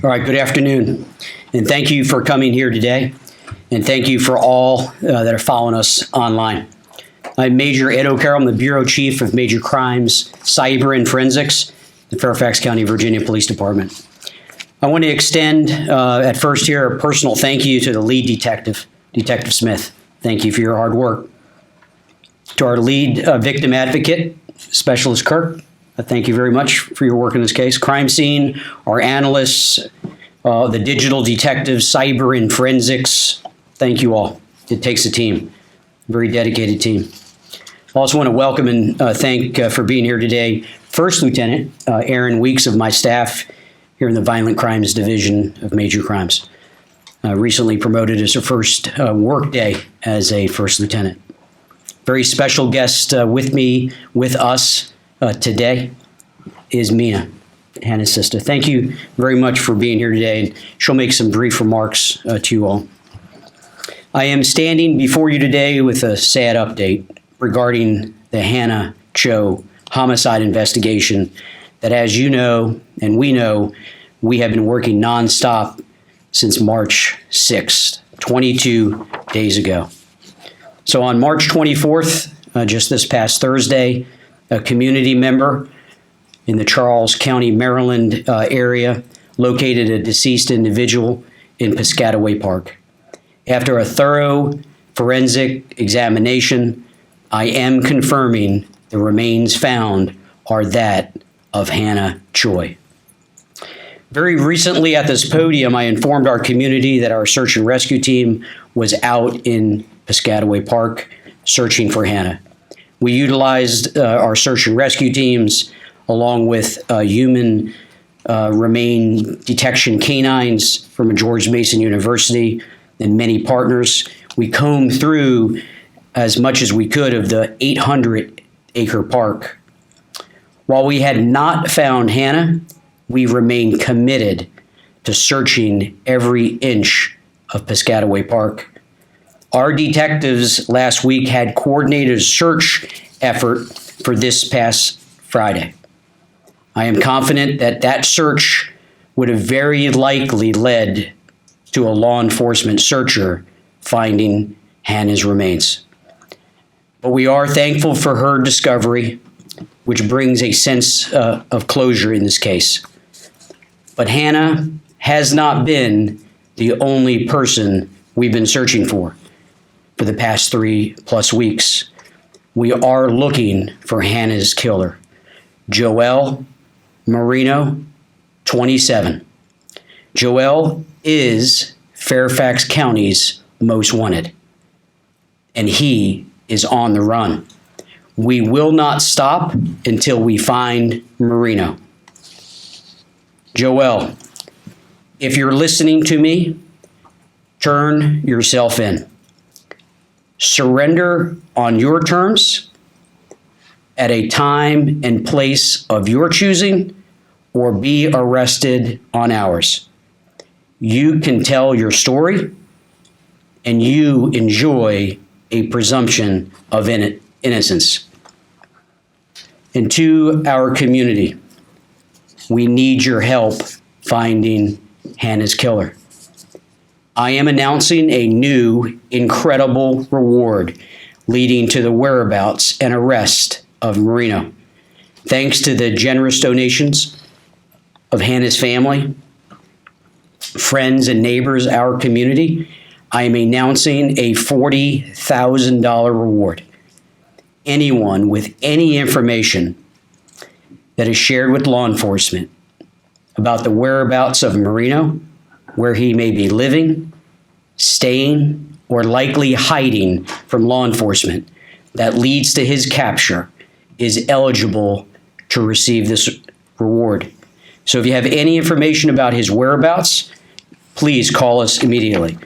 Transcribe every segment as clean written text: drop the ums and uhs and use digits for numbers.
All right, good afternoon, and thank you for coming here today, and thank you for all that are following us online. I'm Major Ed O'Carroll. I'm the Bureau Chief of Major Crimes, Cyber, and Forensics, the Fairfax County, Virginia Police Department. I want to extend, at first here, a personal thank you to the lead detective, Detective Smith. Thank you for your hard work. To our lead victim advocate, Specialist Kirk, thank you very much for your work in this case. Crime scene, our analysts, the digital detectives, cyber and forensics, thank you all. It takes a team, a very dedicated team. I also want to welcome and thank for being here today, First Lieutenant Aaron Weeks of my staff here in the Violent Crimes Division of Major Crimes. Recently promoted as her first work day as a First Lieutenant. Very special guest with us today is Mina, Hannah's sister. Thank you very much for being here today. She'll make some brief remarks to you all. I am standing before you today with a sad update regarding the Mina Choi homicide investigation that, as you know, and we know, we have been working nonstop since March 6th, 22 days ago. So on March 24th, just this past Thursday, a community member in the Charles County, Maryland area located a deceased individual in Piscataway Park. After a thorough forensic examination, I am confirming the remains found are that of Mina Choi. Very recently at this podium, I informed our community that our search and rescue team was out in Piscataway Park searching for Hannah. We utilized our search and rescue teams along with human remain detection canines from George Mason University and many partners. We combed through as much as we could of the 800-acre park. While we had not found Hannah, we remain committed to searching every inch of Piscataway Park. Our detectives last week had coordinated a search effort for this past Friday. I am confident that that search would have very likely led to a law enforcement searcher finding Hannah's remains. But we are thankful for her discovery, which brings a sense of closure in this case. But Hannah has not been the only person we've been searching for the past 3+ weeks. We are looking for Hannah's killer, Joel Marino, 27. Joel is Fairfax County's most wanted, and he is on the run. We will not stop until we find Marino. Joel, if you're listening to me, turn yourself in. Surrender on your terms at a time and place of your choosing, or be arrested on ours. You can tell your story, and you enjoy a presumption of innocence. And to our community, we need your help finding Hannah's killer. I am announcing a new incredible reward leading to the whereabouts and arrest of Marino. Thanks to the generous donations of Hannah's family, friends, and neighbors, our community, I am announcing a $40,000 reward. Anyone with any information that is shared with law enforcement about the whereabouts of Marino, where he may be living, staying, or likely hiding from law enforcement that leads to his capture is eligible to receive this reward. So if you have any information about his whereabouts, please call us immediately.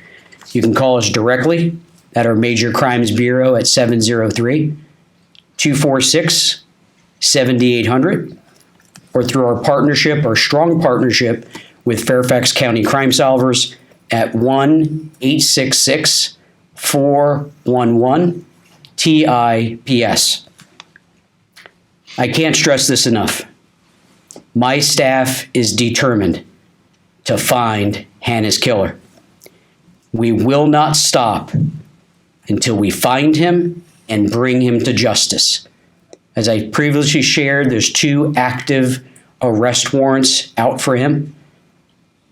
You can call us directly at our Major Crimes Bureau at 703-246-7800, or through our partnership, our strong partnership with Fairfax County Crime Solvers at 1-866-411-TIPS. I can't stress this enough. My staff is determined to find Hannah's killer. We will not stop until we find him and bring him to justice. As I previously shared, there's 2 active arrest warrants out for him.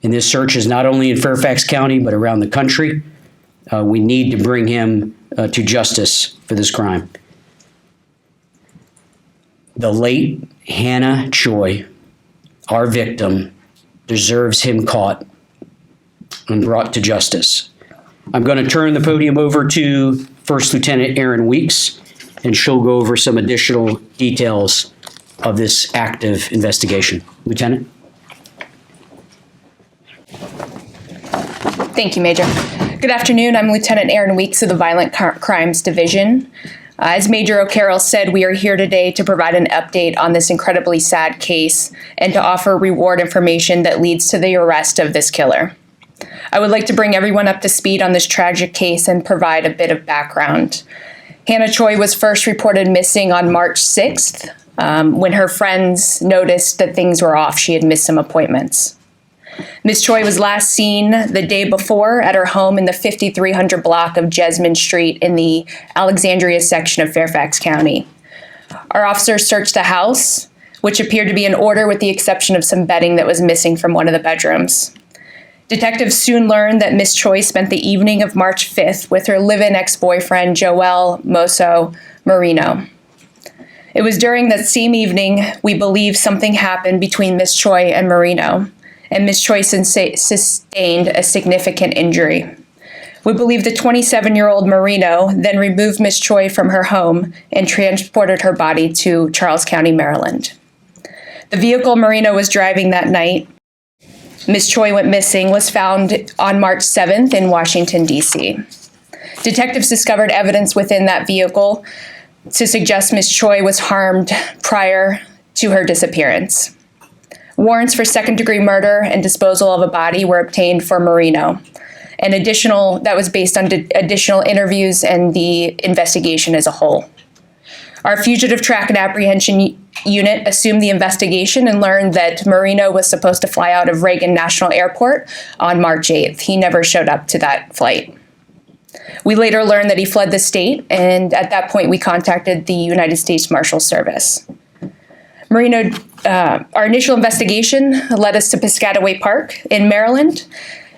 And this search is not only in Fairfax County, but around the country. We need to bring him to justice for this crime. The late Hannah Choi, our victim, deserves him caught and brought to justice. I'm going to turn the podium over to First Lieutenant Erin Weeks, and she'll go over some additional details of this active investigation. Lieutenant? Thank you, Major. Good afternoon. I'm Lieutenant Erin Weeks of the Violent Crimes Division. As Major O'Carroll said, we are here today to provide an update on this incredibly sad case and to offer reward information that leads to the arrest of this killer. I would like to bring everyone up to speed on this tragic case and provide a bit of background. Hannah Choi was first reported missing on March 6th when her friends noticed that things were off. She had missed some appointments. Ms. Choi was last seen the day before at her home in the 5300 block of Jesmond Street in the Alexandria section of Fairfax County. Our officers searched the house, which appeared to be in order with the exception of some bedding that was missing from one of the bedrooms. Detectives soon learned that Ms. Choi spent the evening of March 5th with her live-in ex-boyfriend, Joel Mosso Marino. It was during that same evening we believe something happened between Ms. Choi and Marino, and Ms. Choi sustained a significant injury. We believe the 27-year-old Marino then removed Ms. Choi from her home and transported her body to Charles County, Maryland. The vehicle Marino was driving that night, Ms. Choi went missing, was found on March 7th in Washington, D.C. Detectives discovered evidence within that vehicle to suggest Ms. Choi was harmed prior to her disappearance. Warrants for second-degree murder and disposal of a body were obtained for Marino. That was based on additional interviews and the investigation as a whole. Our fugitive track and apprehension unit assumed the investigation and learned that Marino was supposed to fly out of Reagan National Airport on March 8th. He never showed up to that flight. We later learned that he fled the state, and at that point we contacted the United States Marshal Service. Our initial investigation led us to Piscataway Park in Maryland.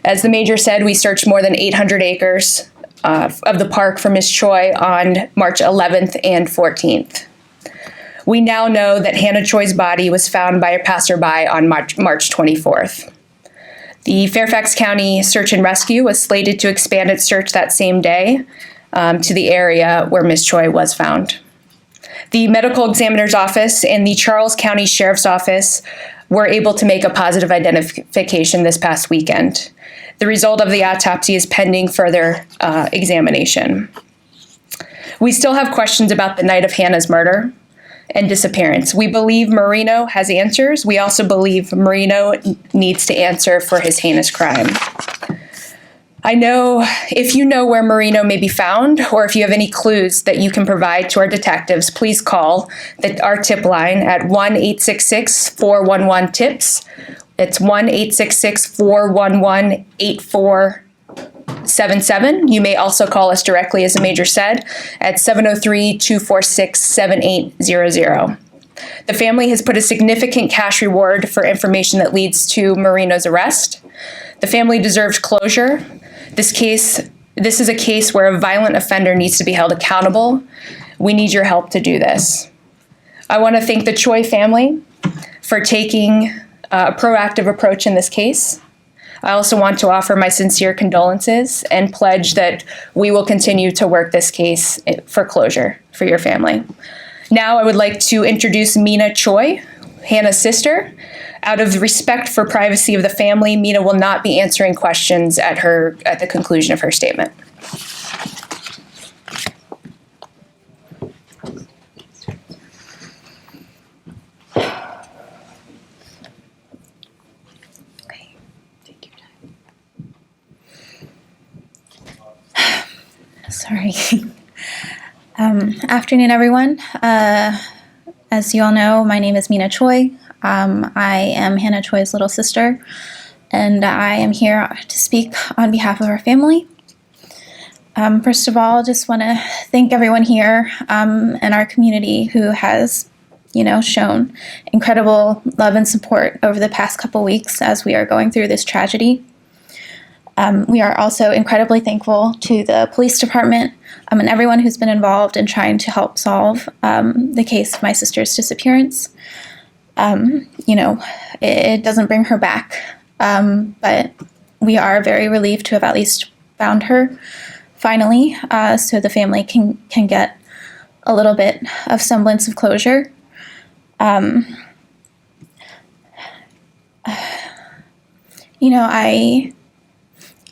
As the Major said, we searched more than 800 acres of the park for Ms. Choi on March 11th and 14th. We now know that Hannah Choi's body was found by a passerby on March 24th. The Fairfax County Search and Rescue was slated to expand its search that same day to the area where Ms. Choi was found. The medical examiner's office and the Charles County Sheriff's Office were able to make a positive identification this past weekend. The result of the autopsy is pending further examination. We still have questions about the night of Hannah's murder and disappearance. We believe Marino has answers. We also believe Marino needs to answer for his heinous crime. I know if you know where Marino may be found, or if you have any clues that you can provide to our detectives, please call our tip line at 1-866-411-TIPS. It's 1-866-411-8477. You may also call us directly, as the Major said, at 703-246-7800. The family has put a significant cash reward for information that leads to Marino's arrest. The family deserves closure. This is a case where a violent offender needs to be held accountable. We need your help to do this. I want to thank the Choi family for taking a proactive approach in this case. I also want to offer my sincere condolences and pledge that we will continue to work this case for closure for your family. Now I would like to introduce Mina Choi, Hannah's sister. Out of respect for privacy of the family, Mina will not be answering questions at the conclusion of her statement. Okay, take your time. Sorry. Afternoon, everyone. As you all know, my name is Mina Choi. I am Hannah Choi's little sister. and I am here to speak on behalf of our family. First of all, just want to thank everyone here in our community who has, shown incredible love and support over the past couple weeks as we are going through this tragedy. We are also incredibly thankful to the police department and everyone who's been involved in trying to help solve the case of my sister's disappearance. It doesn't bring her back, but we are very relieved to have at least found her finally, so the family can get a little bit of semblance of closure. I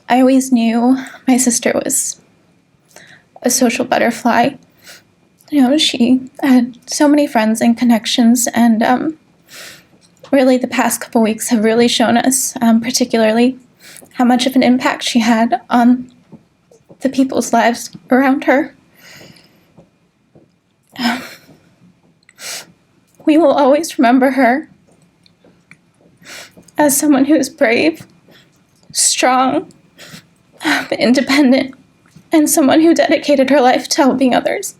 always knew my sister was a social butterfly. She had so many friends and connections, and really the past couple weeks have really shown us, particularly, how much of an impact she had on the people's lives around her. We will always remember her as someone who is brave, strong, independent, and someone who dedicated her life to helping others.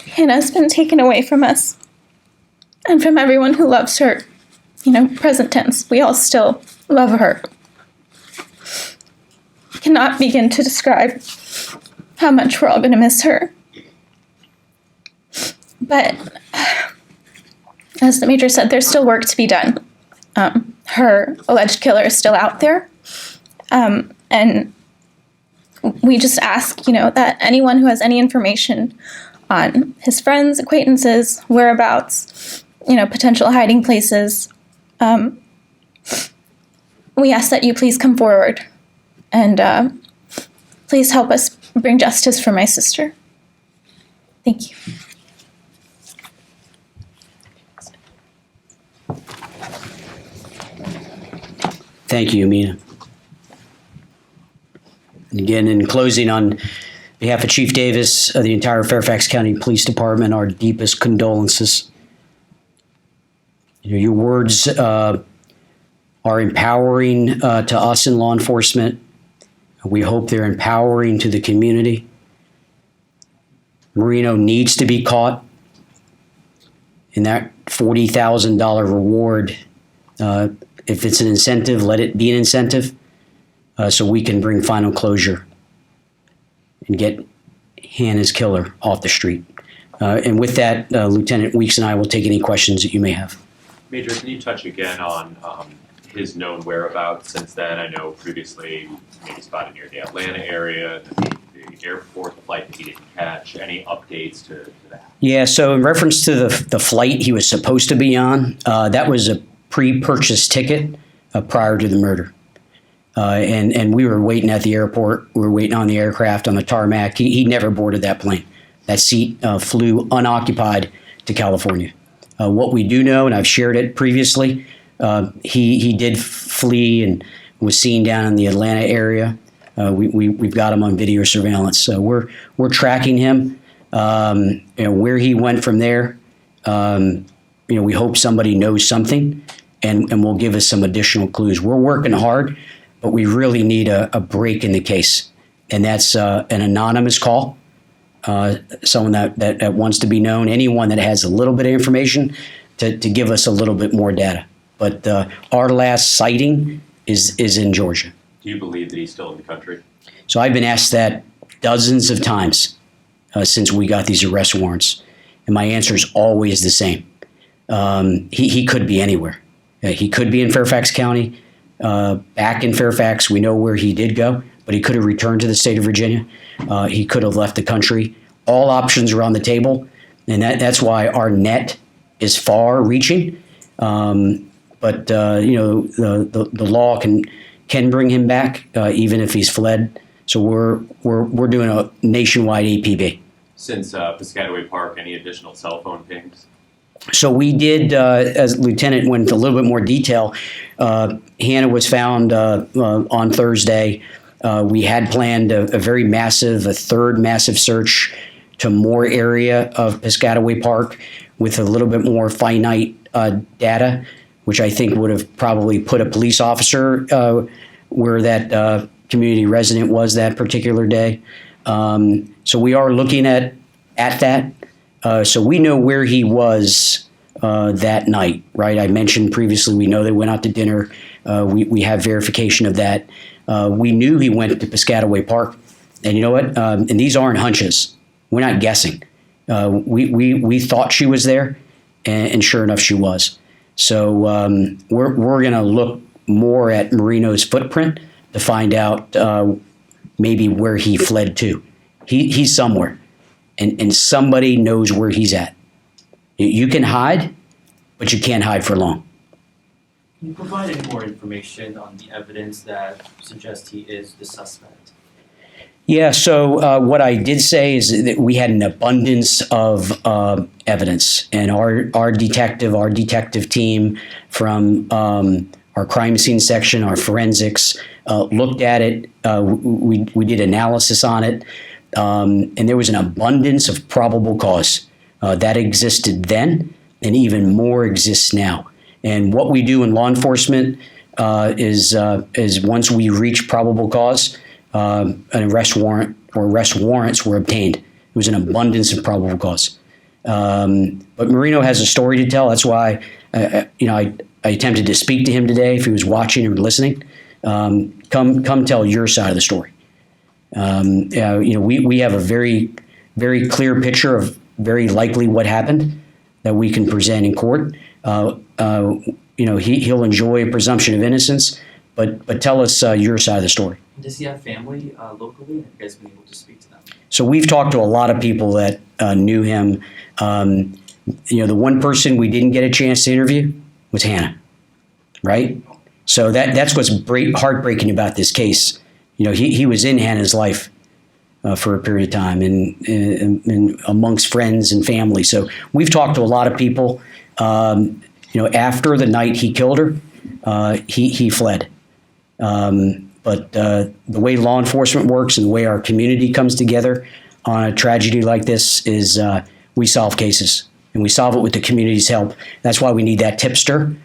Hannah's been taken away from us and from everyone who loves her. Present tense, we all still love her. Cannot begin to describe how much we're all going to miss her. But as the major said, there's still work to be done. Her alleged killer is still out there. And we just ask, that anyone who has any information on his friends, acquaintances, whereabouts, potential hiding places, we ask that you please come forward and please help us bring justice for my sister. Thank you. Thank you, Mina. And again, in closing, on behalf of Chief Davis, the entire Fairfax County Police Department, our deepest condolences. Your words are empowering to us in law enforcement. We hope they're empowering to the community. Marino needs to be caught, and that $40,000 reward, if it's an incentive, let it be an incentive, so we can bring final closure and get Hannah's killer off the street. And with that, Lieutenant Weeks and I will take any questions that you may have. Major, can you touch again on his known whereabouts since then? I know previously maybe spotted near the Atlanta area, the airport, the flight that he didn't catch. Any updates to that? Yeah, so in reference to the flight he was supposed to be on, that was a pre-purchased ticket prior to the murder. And we were waiting at the airport. We were waiting on the aircraft on the tarmac. He never boarded that plane. That seat flew unoccupied to California. What we do know, and I've shared it previously, he did flee and was seen down in the Atlanta area. We've got him on video surveillance, so we're tracking him. Where he went from there. We hope somebody knows something, and will give us some additional clues. We're working hard, but we really need a break in the case, and that's an anonymous call. Someone that wants to be known, anyone that has a little bit of information to give us a little bit more data. But our last sighting is in Georgia. Do you believe that he's still in the country? So I've been asked that dozens of times since we got these arrest warrants, and my answer is always the same. He could be anywhere. He could be in Fairfax County, back in Fairfax. We know where he did go, but he could have returned to the state of Virginia. He could have left the country. All options are on the table, and that's why our net is far-reaching. But the law can bring him back even if he's fled. So we're doing a nationwide APB. Since Piscataway Park, any additional cell phone pings? So we did, as Lieutenant went into a little bit more detail, Hannah was found on Thursday We had planned a very massive, a third massive search to more area of Piscataway Park with a little bit more finite data, which I think would have probably put a police officer where that community resident was that particular day. So we are looking at that. So we know where he was that night, right? I mentioned previously we know they went out to dinner. We have verification of that. We knew he went to Piscataway Park. And you know what? And these aren't hunches. We're not guessing. We thought she was there, and sure enough, she was. So we're going to look more at Marino's footprint to find out maybe where he fled to. He's somewhere, and somebody knows where he's at. You can hide, but you can't hide for long. Can you provide any more information on the evidence that suggests he is the suspect? Yeah, so what I did say is that we had an abundance of evidence, and our detective team from our crime scene section, our forensics, looked at it. We did analysis on it, and there was an abundance of probable cause that existed then, and even more exists now. And what we do in law enforcement is once we reach probable cause, an arrest warrant or arrest warrants were obtained. It was an abundance of probable cause. But Marino has a story to tell. That's why, I attempted to speak to him today. If he was watching or listening, come tell your side of the story. We have a very, very clear picture of very likely what happened that we can present in court. He'll enjoy a presumption of innocence, but tell us your side of the story. Does he have family locally? Have you guys been able to speak to them? So we've talked to a lot of people that knew him. The one person we didn't get a chance to interview was Hannah, right? So that's what's heartbreaking about this case. He was in Hannah's life for a period of time and amongst friends and family. So we've talked to a lot of people. After the night he killed her, he fled. But the way law enforcement works and the way our community comes together on a tragedy like this is we solve cases, and we solve it with the community's help. That's why we need that tipster.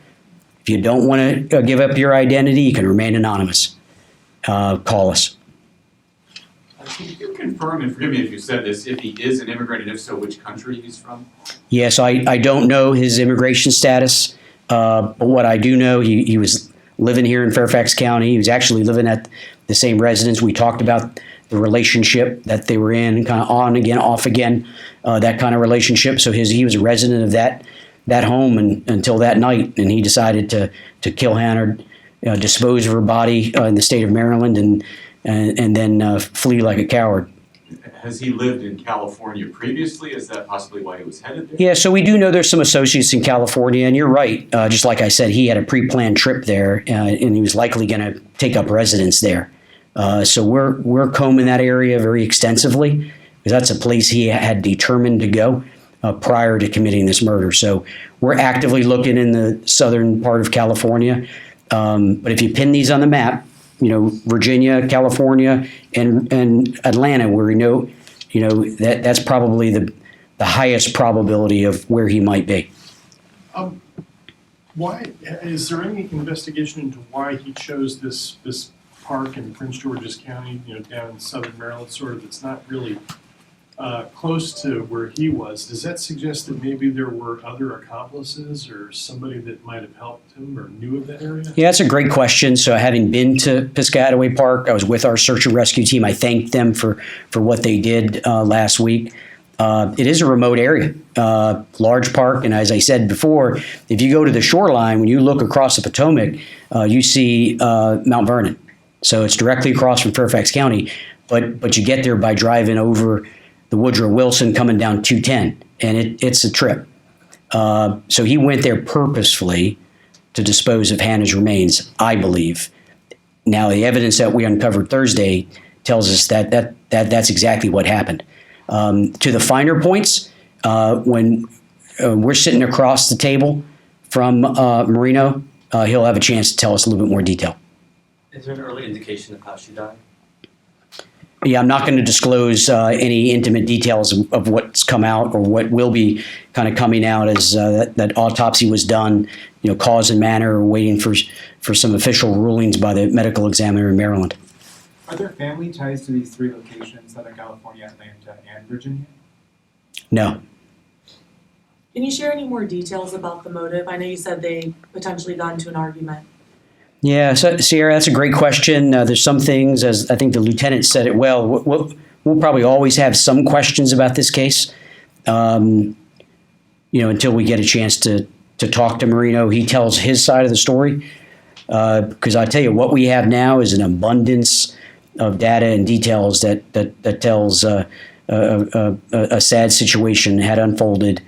If you don't want to give up your identity, you can remain anonymous. Call us. Can you confirm, and forgive me if you said this, if he is an immigrant, and if so, which country he's from? Yes, I don't know his immigration status, but what I do know, he was living here in Fairfax County. He was actually living at the same residence. We talked about the relationship that they were in, kind of on again, off again, that kind of relationship. So he was a resident of that home until that night, and he decided to kill Hannah, dispose of her body in the state of Maryland, and then flee like a coward. Has he lived in California previously? Is that possibly why he was headed there? Yeah, so we do know there's some associates in California, and you're right. Just like I said, he had a pre-planned trip there, and he was likely going to take up residence there. So we're combing that area very extensively, because that's a place he had determined to go prior to committing this murder. So we're actively looking in the southern part of California. But if you pin these on the map, Virginia, California, and Atlanta, where we know, that's probably the highest probability of where he might be. Why is there any investigation into why he chose this park in Prince George's County, down in southern Maryland, sort of? It's not really close to where he was. Does that suggest that maybe there were other accomplices or somebody that might have helped him or knew of that area? Yeah, that's a great question. So having been to Piscataway Park, I was with our search and rescue team. I thanked them for what they did last week. It is a remote area, large park. And as I said before, if you go to the shoreline, when you look across the Potomac, you see Mount Vernon. So it's directly across from Fairfax County, but you get there by driving over the Woodrow Wilson coming down 210, and it's a trip. So he went there purposefully to dispose of Hannah's remains, I believe. Now, the evidence that we uncovered Thursday tells us that that's exactly what happened. To the finer points, when we're sitting across the table from Marino, he'll have a chance to tell us a little bit more detail. Is there an early indication of how she died? Yeah, I'm not going to disclose any intimate details of what's come out or what will be kind of coming out as that autopsy was done, cause and manner, or waiting for some official rulings by the medical examiner in Maryland. Are there family ties to these 3 locations, Southern California, Atlanta, and Virginia? No. Can you share any more details about the motive? I know you said they potentially got into an argument. Yeah, so Sierra, that's a great question. There's some things, as I think the lieutenant said it well, we'll probably always have some questions about this case, until we get a chance to talk to Marino. He tells his side of the story, because I tell you, what we have now is an abundance of data and details that tells a sad situation had unfolded,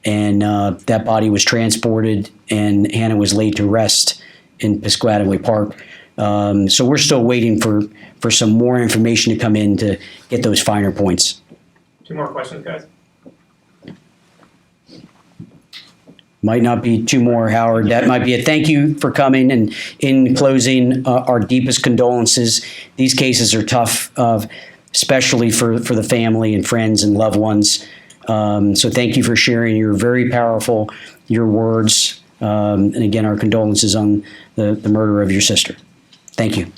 and that body was transported, and Hannah was laid to rest in Piscataway Park. So we're still waiting for some more information to come in to get those finer points. 2 more questions, guys. Might not be 2 more, Howard. That might be it. Thank you for coming. And in closing, our deepest condolences. These cases are tough, especially for the family and friends and loved ones. So thank you for sharing your very powerful, your words. And again, our condolences on the murder of your sister. Thank you.